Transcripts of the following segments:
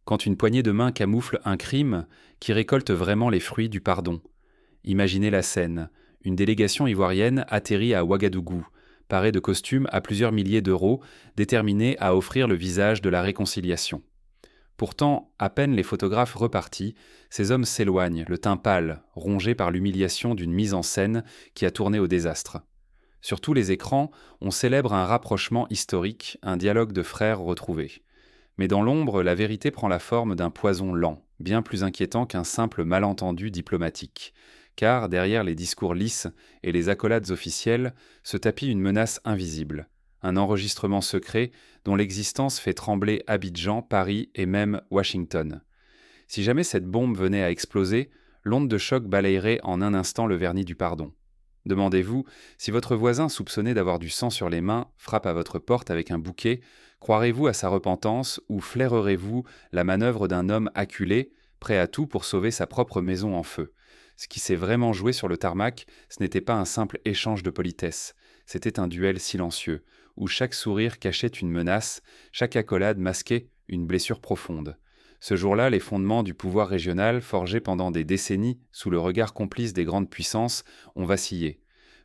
quand une poignée de main camoufle un crime qui récolte vraiment les fruits du pardon. Imaginez la scène. Une délégation ivoirienne atterrit à Ouagadougou, parée de costumes à plusieurs milliers d'euros, déterminée à offrir le visage de la réconciliation. Pourtant, à peine les photographes repartis, ces hommes s'éloignent, le teint pâle, rongé par l'humiliation d'une mise en scène qui a tourné au désastre. Sur tous les écrans, on célèbre un rapprochement historique, un dialogue de frères retrouvés. Mais dans l'ombre, la vérité prend la forme d'un poison lent, bien plus inquiétant qu'un simple malentendu diplomatique. Car derrière les discours lisses et les accolades officielles se tapit une menace invisible, un enregistrement secret dont l'existence fait trembler Abidjan, Paris et même Washington. Si jamais cette bombe venait à exploser, l'onde de choc balayerait en un instant le vernis du pardon. Demandez-vous, si votre voisin soupçonné d'avoir du sang sur les mains frappe à votre porte avec un bouquet, croirez-vous à sa repentance ou flairerez-vous la manœuvre d'un homme acculé, prêt à tout pour sauver sa propre maison en feu? Ce qui s'est vraiment joué sur le tarmac, ce n'était pas un simple échange de politesse, c'était un duel silencieux, où chaque sourire cachait une menace, chaque accolade masquait une blessure profonde. Ce jour-là, les fondements du pouvoir régional, forgés pendant des décennies sous le regard complice des grandes puissances, ont vacillé.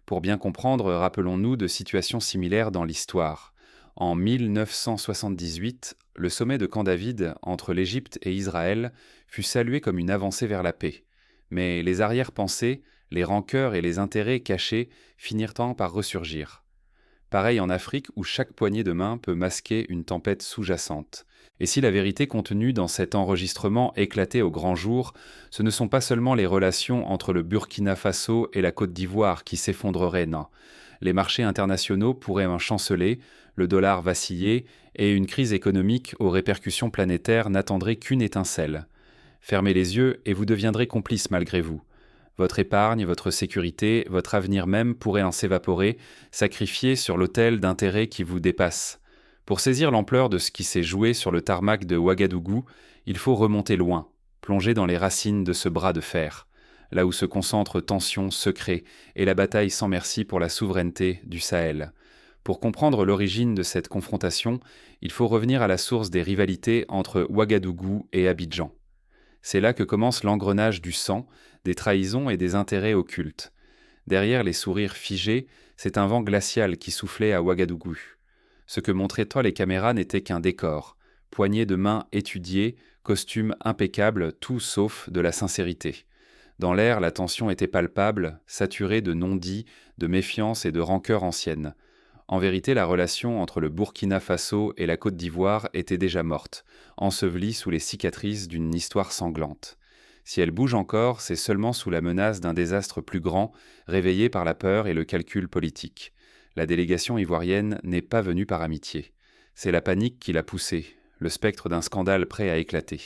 Pour bien comprendre, rappelons-nous de situations similaires dans l'histoire. En 1978, le sommet de Camp David entre l'Égypte et Israël fut salué comme une avancée vers la paix. Mais les arrière-pensées, les rancœurs et les intérêts cachés finirent par ressurgir. Pareil en Afrique où chaque poignée de main peut masquer une tempête sous-jacente. Et si la vérité contenue dans cet enregistrement éclatait au grand jour, ce ne sont pas seulement les relations entre le Burkina Faso et la Côte d'Ivoire qui s'effondreraient, non. Les marchés internationaux pourraient en chanceler, le dollar vaciller, et une crise économique aux répercussions planétaires n'attendrait qu'une étincelle. Fermez les yeux et vous deviendrez complice malgré vous. Votre épargne, votre sécurité, votre avenir même pourraient en s'évaporer, sacrifiés sur l'autel d'intérêts qui vous dépassent. Pour saisir l'ampleur de ce qui s'est joué sur le tarmac de Ouagadougou, il faut remonter loin, plonger dans les racines de ce bras de fer, là où se concentrent tensions, secrets et la bataille sans merci pour la souveraineté du Sahel. Pour comprendre l'origine de cette confrontation, il faut revenir à la source des rivalités entre Ouagadougou et Abidjan. C'est là que commence l'engrenage du sang, des trahisons et des intérêts occultes. Derrière les sourires figés, c'est un vent glacial qui soufflait à Ouagadougou. Ce que montraient les caméras n'était qu'un décor, poignées de mains étudiées, costumes impeccables, tout sauf de la sincérité. Dans l'air, la tension était palpable, saturée de non-dits, de méfiance et de rancœur ancienne. En vérité, la relation entre le Burkina Faso et la Côte d'Ivoire était déjà morte, ensevelie sous les cicatrices d'une histoire sanglante. Si elle bouge encore, c'est seulement sous la menace d'un désastre plus grand, réveillé par la peur et le calcul politique. La délégation ivoirienne n'est pas venue par amitié. C'est la panique qui l'a poussée, le spectre d'un scandale prêt à éclater.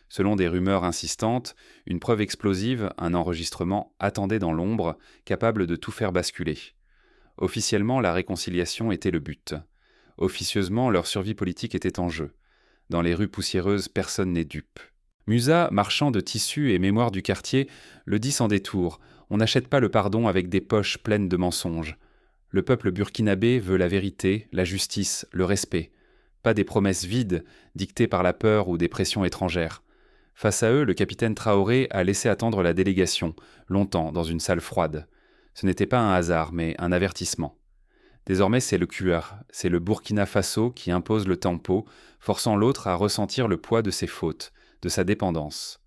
Selon des rumeurs insistantes, une preuve explosive, un enregistrement, attendait dans l'ombre, capable de tout faire basculer. Officiellement, la réconciliation était le but. Officieusement, leur survie politique était en jeu. Dans les rues poussiéreuses, personne n'est dupe. Musa, marchand de tissus et mémoire du quartier, le dit sans détour, on n'achète pas le pardon avec des poches pleines de mensonges. Le peuple burkinabé veut la vérité, la justice, le respect. Pas des promesses vides, dictées par la peur ou des pressions étrangères. Face à eux, le capitaine Traoré a laissé attendre la délégation, longtemps, dans une salle froide. Ce n'était pas un hasard, mais un avertissement. Désormais, c'est le cueur, c'est le Burkina Faso qui impose le tempo, forçant l'autre à ressentir le poids de ses fautes, de sa dépendance.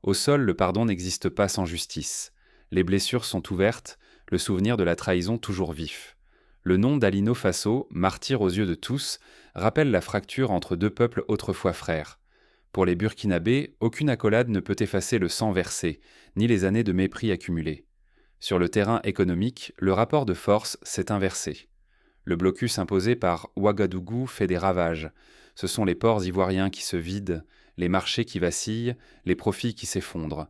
Au sol, le pardon n'existe pas sans justice. Les blessures sont ouvertes, le souvenir de la trahison toujours vif. Le nom d'Alino Faso, martyr aux yeux de tous, rappelle la fracture entre deux peuples autrefois frères. Pour les Burkinabés, aucune accolade ne peut effacer le sang versé, ni les années de mépris accumulés. Sur le terrain économique, le rapport de force s'est inversé. Le blocus imposé par Ouagadougou fait des ravages. Ce sont les ports ivoiriens qui se vident, les marchés qui vacillent, les profits qui s'effondrent.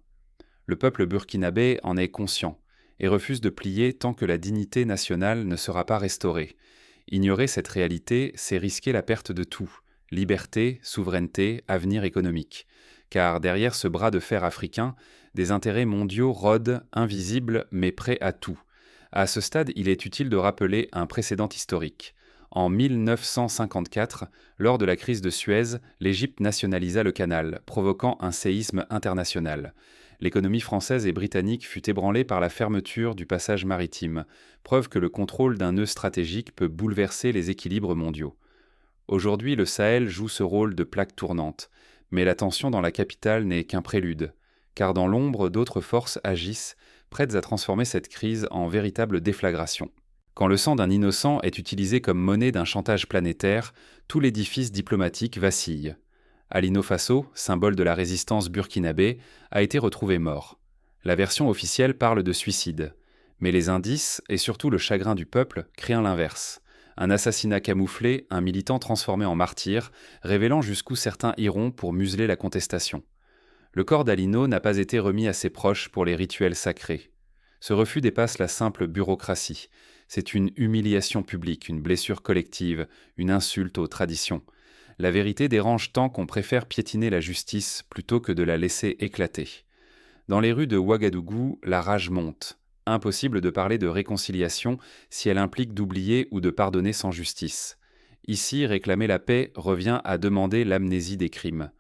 Le peuple burkinabé en est conscient et refuse de plier tant que la dignité nationale ne sera pas restaurée. Ignorer cette réalité, c'est risquer la perte de tout: liberté, souveraineté, avenir économique. Car derrière ce bras de fer africain, des intérêts mondiaux rôdent, invisibles mais prêts à tout. À ce stade, il est utile de rappeler un précédent historique. En 1954, lors de la crise de Suez, l'Égypte nationalisa le canal, provoquant un séisme international. L'économie française et britannique fut ébranlée par la fermeture du passage maritime, preuve que le contrôle d'un nœud stratégique peut bouleverser les équilibres mondiaux. Aujourd'hui, le Sahel joue ce rôle de plaque tournante, mais la tension dans la capitale n'est qu'un prélude, car dans l'ombre, d'autres forces agissent, prêtes à transformer cette crise en véritable déflagration. Quand le sang d'un innocent est utilisé comme monnaie d'un chantage planétaire, tout l'édifice diplomatique vacille. Alino Fasso, symbole de la résistance burkinabé, a été retrouvé mort. La version officielle parle de suicide. Mais les indices, et surtout le chagrin du peuple, créent l'inverse. Un assassinat camouflé, un militant transformé en martyr, révélant jusqu'où certains iront pour museler la contestation. Le corps d'Alino n'a pas été remis à ses proches pour les rituels sacrés. Ce refus dépasse la simple bureaucratie. C'est une humiliation publique, une blessure collective, une insulte aux traditions. La vérité dérange tant qu'on préfère piétiner la justice plutôt que de la laisser éclater. Dans les rues de Ouagadougou, la rage monte. Impossible de parler de réconciliation si elle implique d'oublier ou de pardonner sans justice. Ici, réclamer la paix revient à demander l'amnésie des crimes.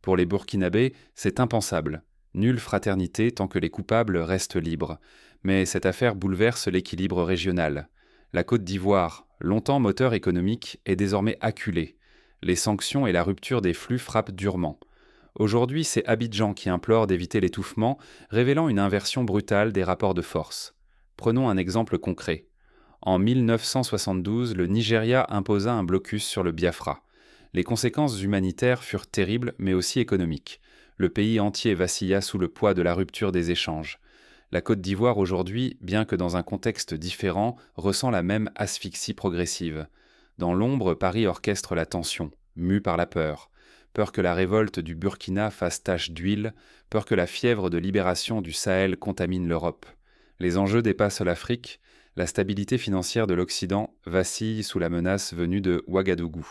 Pour les Burkinabés, c'est impensable. Nulle fraternité tant que les coupables restent libres. Mais cette affaire bouleverse l'équilibre régional. La Côte d'Ivoire, longtemps moteur économique, est désormais acculée. Les sanctions et la rupture des flux frappent durement. Aujourd'hui, c'est Abidjan qui implore d'éviter l'étouffement, révélant une inversion brutale des rapports de force. Prenons un exemple concret. En 1972, le Nigeria imposa un blocus sur le Biafra. Les conséquences humanitaires furent terribles, mais aussi économiques. Le pays entier vacilla sous le poids de la rupture des échanges. La Côte d'Ivoire aujourd'hui, bien que dans un contexte différent, ressent la même asphyxie progressive. Dans l'ombre, Paris orchestre la tension, mue par la peur. Peur que la révolte du Burkina fasse tache d'huile, peur que la fièvre de libération du Sahel contamine l'Europe. Les enjeux dépassent l'Afrique, la stabilité financière de l'Occident vacille sous la menace venue de Ouagadougou.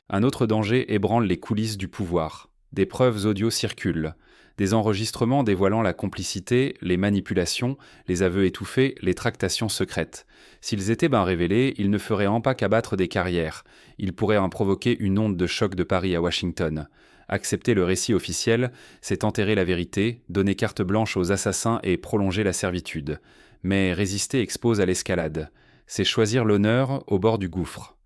Un autre danger ébranle les coulisses du pouvoir. Des preuves audio circulent. Des enregistrements dévoilant la complicité, les manipulations, les aveux étouffés, les tractations secrètes. S'ils étaient bien révélés, ils ne feraient en pas qu'abattre des carrières. Ils pourraient en provoquer une onde de choc de Paris à Washington. Accepter le récit officiel, c'est enterrer la vérité, donner carte blanche aux assassins et prolonger la servitude. Mais résister expose à l'escalade. C'est choisir l'honneur au bord du gouffre.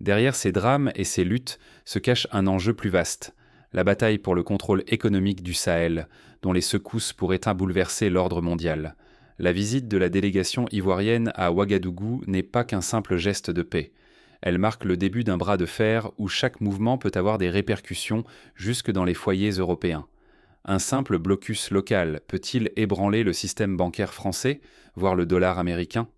Derrière ces drames et ces luttes se cache un enjeu plus vaste. La bataille pour le contrôle économique du Sahel, dont les secousses pourraient bouleverser l'ordre mondial. La visite de la délégation ivoirienne à Ouagadougou n'est pas qu'un simple geste de paix. Elle marque le début d'un bras de fer où chaque mouvement peut avoir des répercussions jusque dans les foyers européens. Un simple blocus local peut-il ébranler le système bancaire français, voire le dollar américain ?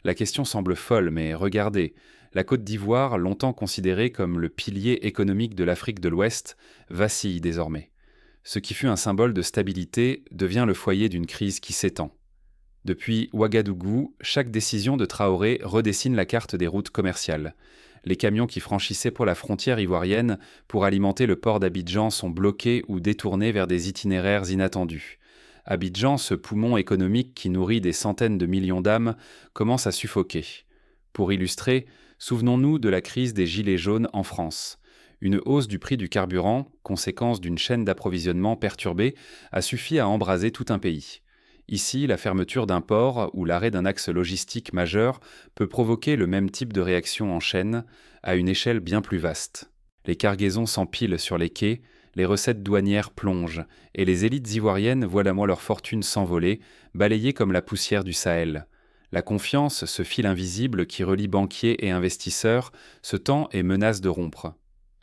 La question semble folle, mais regardez, la Côte d'Ivoire, longtemps considérée comme le pilier économique de l'Afrique de l'Ouest, vacille désormais. Ce qui fut un symbole de stabilité devient le foyer d'une crise qui s'étend. Depuis Ouagadougou, chaque décision de Traoré redessine la carte des routes commerciales. Les camions qui franchissaient pour la frontière ivoirienne pour alimenter le port d'Abidjan sont bloqués ou détournés vers des itinéraires inattendus. Abidjan, ce poumon économique qui nourrit des centaines de millions d'âmes, commence à suffoquer. Pour illustrer, souvenons-nous de la crise des Gilets jaunes en France. Une hausse du prix du carburant, conséquence d'une chaîne d'approvisionnement perturbée, a suffi à embraser tout un pays. Ici, la fermeture d'un port ou l'arrêt d'un axe logistique majeur peut provoquer le même type de réaction en chaîne, à une échelle bien plus vaste. Les cargaisons s'empilent sur les quais, les recettes douanières plongent, et les élites ivoiriennes voient la moi leur fortune s'envoler, balayées comme la poussière du Sahel. La confiance, ce fil invisible qui relie banquiers et investisseurs, se tend et menace de rompre.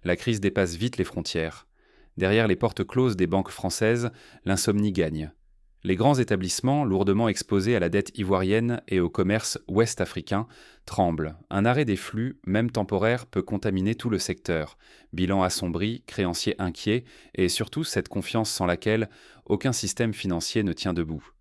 La crise dépasse vite les frontières. Derrière les portes closes des banques françaises, l'insomnie gagne. Les grands établissements, lourdement exposés à la dette ivoirienne et au commerce ouest-africain, tremblent. Un arrêt des flux, même temporaire, peut contaminer tout le secteur. Bilan assombri, créanciers inquiets, et surtout cette confiance sans laquelle aucun système financier ne tient debout.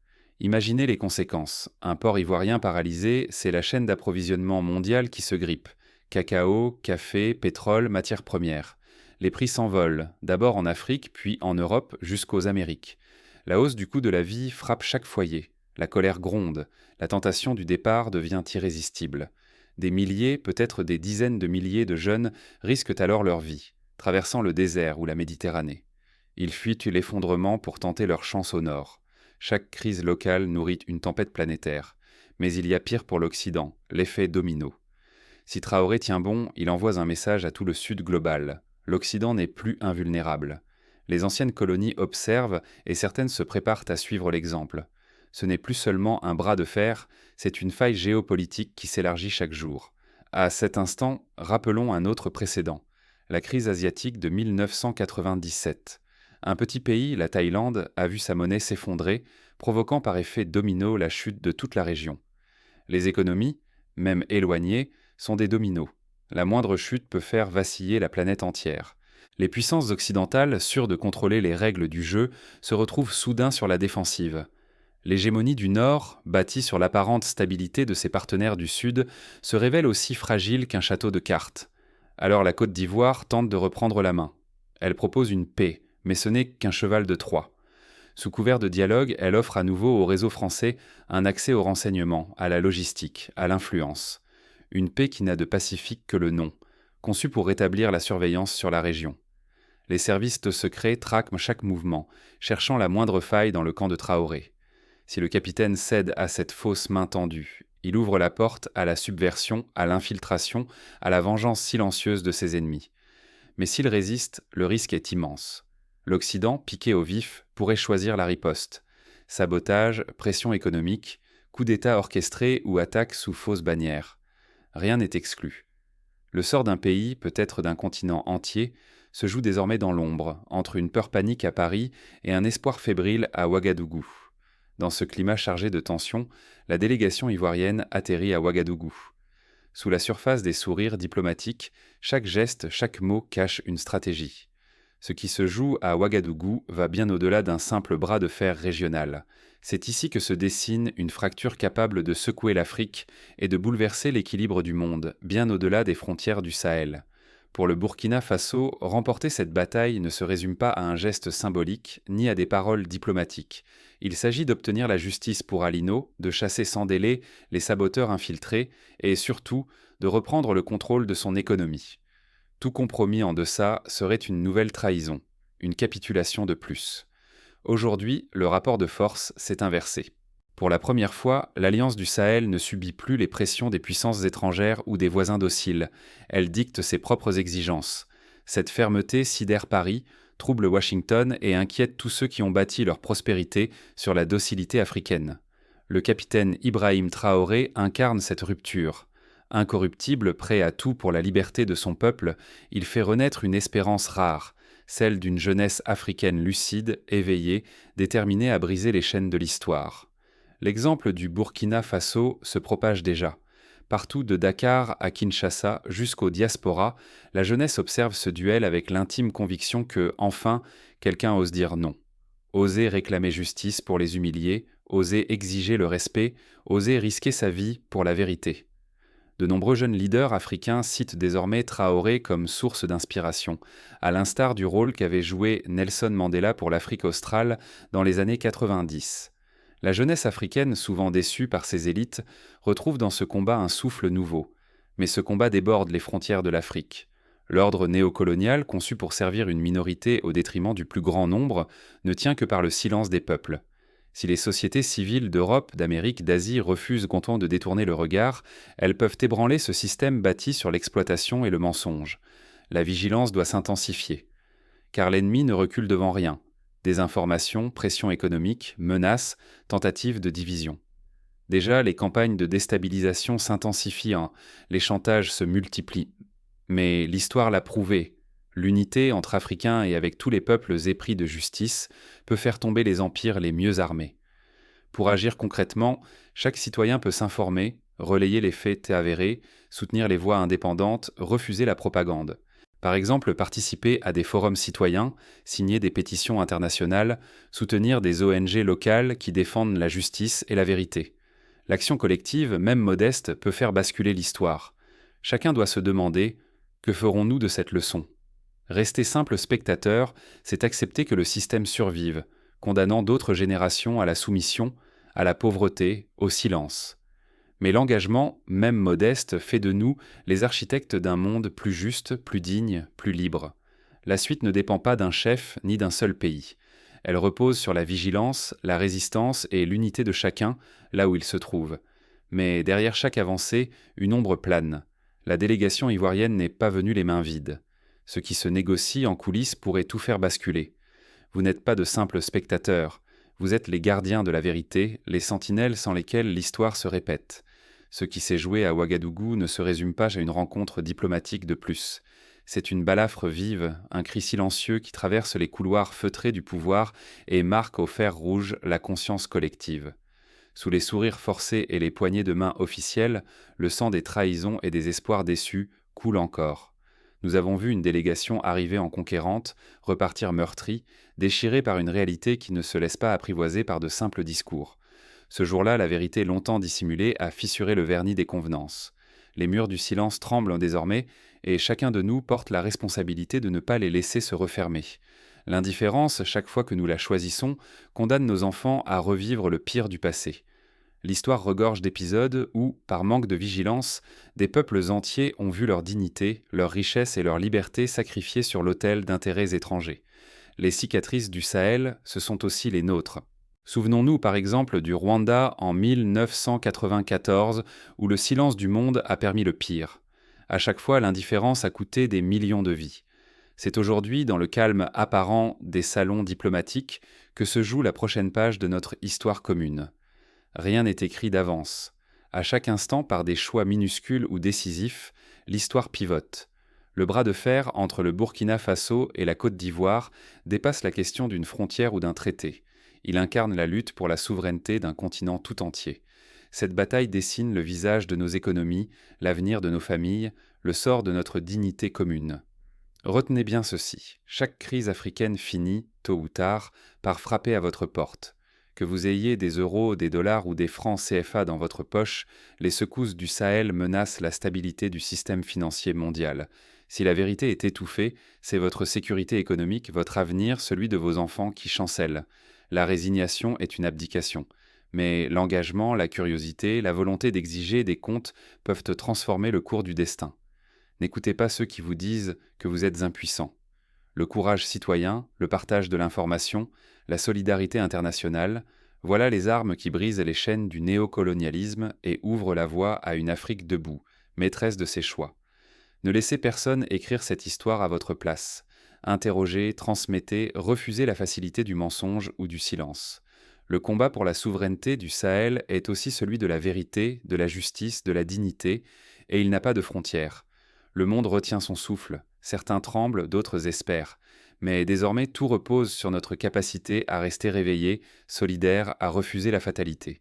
Imaginez les conséquences. Un port ivoirien paralysé, c'est la chaîne d'approvisionnement mondiale qui se grippe. Cacao, café, pétrole, matières premières. Les prix s'envolent, d'abord en Afrique, puis en Europe, jusqu'aux Amériques. La hausse du coût de la vie frappe chaque foyer. La colère gronde. La tentation du départ devient irrésistible. Des milliers, peut-être des dizaines de milliers de jeunes risquent alors leur vie, traversant le désert ou la Méditerranée. Ils fuient l'effondrement pour tenter leur chance au nord. Chaque crise locale nourrit une tempête planétaire. Mais il y a pire pour l'Occident, l'effet domino. Si Traoré tient bon, il envoie un message à tout le Sud global. L'Occident n'est plus invulnérable. Les anciennes colonies observent et certaines se préparent à suivre l'exemple. Ce n'est plus seulement un bras de fer, c'est une faille géopolitique qui s'élargit chaque jour. À cet instant, rappelons un autre précédent, la crise asiatique de 1997. Un petit pays, la Thaïlande, a vu sa monnaie s'effondrer, provoquant par effet domino la chute de toute la région. Les économies, même éloignées, sont des dominos. La moindre chute peut faire vaciller la planète entière. Les puissances occidentales, sûres de contrôler les règles du jeu, se retrouvent soudain sur la défensive. L'hégémonie du Nord, bâtie sur l'apparente stabilité de ses partenaires du Sud, se révèle aussi fragile qu'un château de cartes. Alors la Côte d'Ivoire tente de reprendre la main. Elle propose une paix, mais ce n'est qu'un cheval de Troie. Sous couvert de dialogue, elle offre à nouveau au réseau français un accès au renseignement, à la logistique, à l'influence. Une paix qui n'a de pacifique que le nom, conçue pour rétablir la surveillance sur la région. Les services secrets traquent chaque mouvement, cherchant la moindre faille dans le camp de Traoré. Si le capitaine cède à cette fausse main tendue, il ouvre la porte à la subversion, à l'infiltration, à la vengeance silencieuse de ses ennemis. Mais s'il résiste, le risque est immense. L'Occident, piqué au vif, pourrait choisir la riposte. Sabotage, pression économique, coup d'État orchestré ou attaque sous fausse bannière. Rien n'est exclu. Le sort d'un pays, peut-être d'un continent entier, se joue désormais dans l'ombre, entre une peur panique à Paris et un espoir fébrile à Ouagadougou. Dans ce climat chargé de tensions, la délégation ivoirienne atterrit à Ouagadougou. Sous la surface des sourires diplomatiques, chaque geste, chaque mot cache une stratégie. Ce qui se joue à Ouagadougou va bien au-delà d'un simple bras de fer régional. C'est ici que se dessine une fracture capable de secouer l'Afrique et de bouleverser l'équilibre du monde, bien au-delà des frontières du Sahel. Pour le Burkina Faso, remporter cette bataille ne se résume pas à un geste symbolique, ni à des paroles diplomatiques. Il s'agit d'obtenir la justice pour Alino, de chasser sans délai les saboteurs infiltrés et, surtout, de reprendre le contrôle de son économie. Tout compromis en deçà serait une nouvelle trahison, une capitulation de plus. Aujourd'hui, le rapport de force s'est inversé. Pour la première fois, l'Alliance du Sahel ne subit plus les pressions des puissances étrangères ou des voisins dociles. Elle dicte ses propres exigences. Cette fermeté sidère Paris, trouble Washington et inquiète tous ceux qui ont bâti leur prospérité sur la docilité africaine. Le capitaine Ibrahim Traoré incarne cette rupture. Incorruptible, prêt à tout pour la liberté de son peuple, il fait renaître une espérance rare, celle d'une jeunesse africaine lucide, éveillée, déterminée à briser les chaînes de l'histoire. L'exemple du Burkina Faso se propage déjà. Partout de Dakar à Kinshasa jusqu'aux diasporas, la jeunesse observe ce duel avec l'intime conviction que, enfin, quelqu'un ose dire non. Oser réclamer justice pour les humiliés, oser exiger le respect, oser risquer sa vie pour la vérité. De nombreux jeunes leaders africains citent désormais Traoré comme source d'inspiration, à l'instar du rôle qu'avait joué Nelson Mandela pour l'Afrique australe dans les années 90. La jeunesse africaine, souvent déçue par ses élites, retrouve dans ce combat un souffle nouveau. Mais ce combat déborde les frontières de l'Afrique. L'ordre néocolonial, conçu pour servir une minorité au détriment du plus grand nombre, ne tient que par le silence des peuples. Si les sociétés civiles d'Europe, d'Amérique, d'Asie refusent content de détourner le regard, elles peuvent ébranler ce système bâti sur l'exploitation et le mensonge. La vigilance doit s'intensifier. Car l'ennemi ne recule devant rien. Désinformation, pression économique, menaces, tentatives de division. Déjà, les campagnes de déstabilisation s'intensifient, les chantages se multiplient. Mais l'histoire l'a prouvé. L'unité entre Africains et avec tous les peuples épris de justice peut faire tomber les empires les mieux armés. Pour agir concrètement, chaque citoyen peut s'informer, relayer les faits avérés, soutenir les voix indépendantes, refuser la propagande. Par exemple, participer à des forums citoyens, signer des pétitions internationales, soutenir des ONG locales qui défendent la justice et la vérité. L'action collective, même modeste, peut faire basculer l'histoire. Chacun doit se demander « Que ferons-nous de cette leçon ?» Rester simple spectateur, c'est accepter que le système survive, condamnant d'autres générations à la soumission, à la pauvreté, au silence. Mais l'engagement, même modeste, fait de nous les architectes d'un monde plus juste, plus digne, plus libre. La suite ne dépend pas d'un chef ni d'un seul pays. Elle repose sur la vigilance, la résistance et l'unité de chacun, là où il se trouve. Mais derrière chaque avancée, une ombre plane. La délégation ivoirienne n'est pas venue les mains vides. Ce qui se négocie en coulisses pourrait tout faire basculer. Vous n'êtes pas de simples spectateurs. Vous êtes les gardiens de la vérité, les sentinelles sans lesquelles l'histoire se répète. Ce qui s'est joué à Ouagadougou ne se résume pas à une rencontre diplomatique de plus. C'est une balafre vive, un cri silencieux qui traverse les couloirs feutrés du pouvoir et marque au fer rouge la conscience collective. Sous les sourires forcés et les poignées de main officielles, le sang des trahisons et des espoirs déçus coule encore. Nous avons vu une délégation arriver en conquérante, repartir meurtrie, déchirée par une réalité qui ne se laisse pas apprivoiser par de simples discours. Ce jour-là, la vérité longtemps dissimulée a fissuré le vernis des convenances. Les murs du silence tremblent désormais, et chacun de nous porte la responsabilité de ne pas les laisser se refermer. L'indifférence, chaque fois que nous la choisissons, condamne nos enfants à revivre le pire du passé. L'histoire regorge d'épisodes où, par manque de vigilance, des peuples entiers ont vu leur dignité, leur richesse et leur liberté sacrifiées sur l'autel d'intérêts étrangers. Les cicatrices du Sahel, ce sont aussi les nôtres. Souvenons-nous par exemple du Rwanda en 1994, où le silence du monde a permis le pire. À chaque fois, l'indifférence a coûté des millions de vies. C'est aujourd'hui, dans le calme apparent des salons diplomatiques, que se joue la prochaine page de notre histoire commune. Rien n'est écrit d'avance. À chaque instant, par des choix minuscules ou décisifs, l'histoire pivote. Le bras de fer entre le Burkina Faso et la Côte d'Ivoire dépasse la question d'une frontière ou d'un traité. Il incarne la lutte pour la souveraineté d'un continent tout entier. Cette bataille dessine le visage de nos économies, l'avenir de nos familles, le sort de notre dignité commune. Retenez bien ceci, chaque crise africaine finit, tôt ou tard, par frapper à votre porte. Que vous ayez des euros, des dollars ou des francs CFA dans votre poche, les secousses du Sahel menacent la stabilité du système financier mondial. Si la vérité est étouffée, c'est votre sécurité économique, votre avenir, celui de vos enfants qui chancelle. La résignation est une abdication. Mais l'engagement, la curiosité, la volonté d'exiger des comptes peuvent transformer le cours du destin. N'écoutez pas ceux qui vous disent que vous êtes impuissant. Le courage citoyen, le partage de l'information, la solidarité internationale, voilà les armes qui brisent les chaînes du néocolonialisme et ouvrent la voie à une Afrique debout, maîtresse de ses choix. Ne laissez personne écrire cette histoire à votre place. Interrogez, transmettez, refusez la facilité du mensonge ou du silence. Le combat pour la souveraineté du Sahel est aussi celui de la vérité, de la justice, de la dignité, et il n'a pas de frontières. Le monde retient son souffle, certains tremblent, d'autres espèrent. Mais désormais tout repose sur notre capacité à rester réveillés, solidaires, à refuser la fatalité.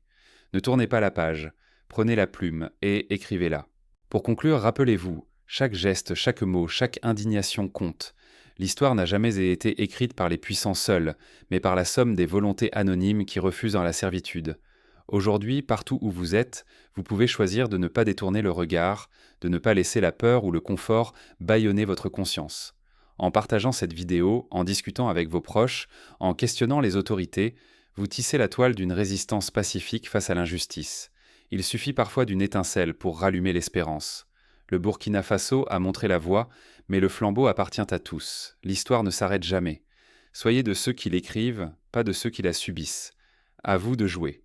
Ne tournez pas la page, prenez la plume et écrivez-la. Pour conclure, rappelez-vous, chaque geste, chaque mot, chaque indignation compte. L'histoire n'a jamais été écrite par les puissants seuls, mais par la somme des volontés anonymes qui refusent la servitude. Aujourd'hui, partout où vous êtes, vous pouvez choisir de ne pas détourner le regard, de ne pas laisser la peur ou le confort bâillonner votre conscience. En partageant cette vidéo, en discutant avec vos proches, en questionnant les autorités, vous tissez la toile d'une résistance pacifique face à l'injustice. Il suffit parfois d'une étincelle pour rallumer l'espérance. Le Burkina Faso a montré la voie, mais le flambeau appartient à tous. L'histoire ne s'arrête jamais. Soyez de ceux qui l'écrivent, pas de ceux qui la subissent. À vous de jouer.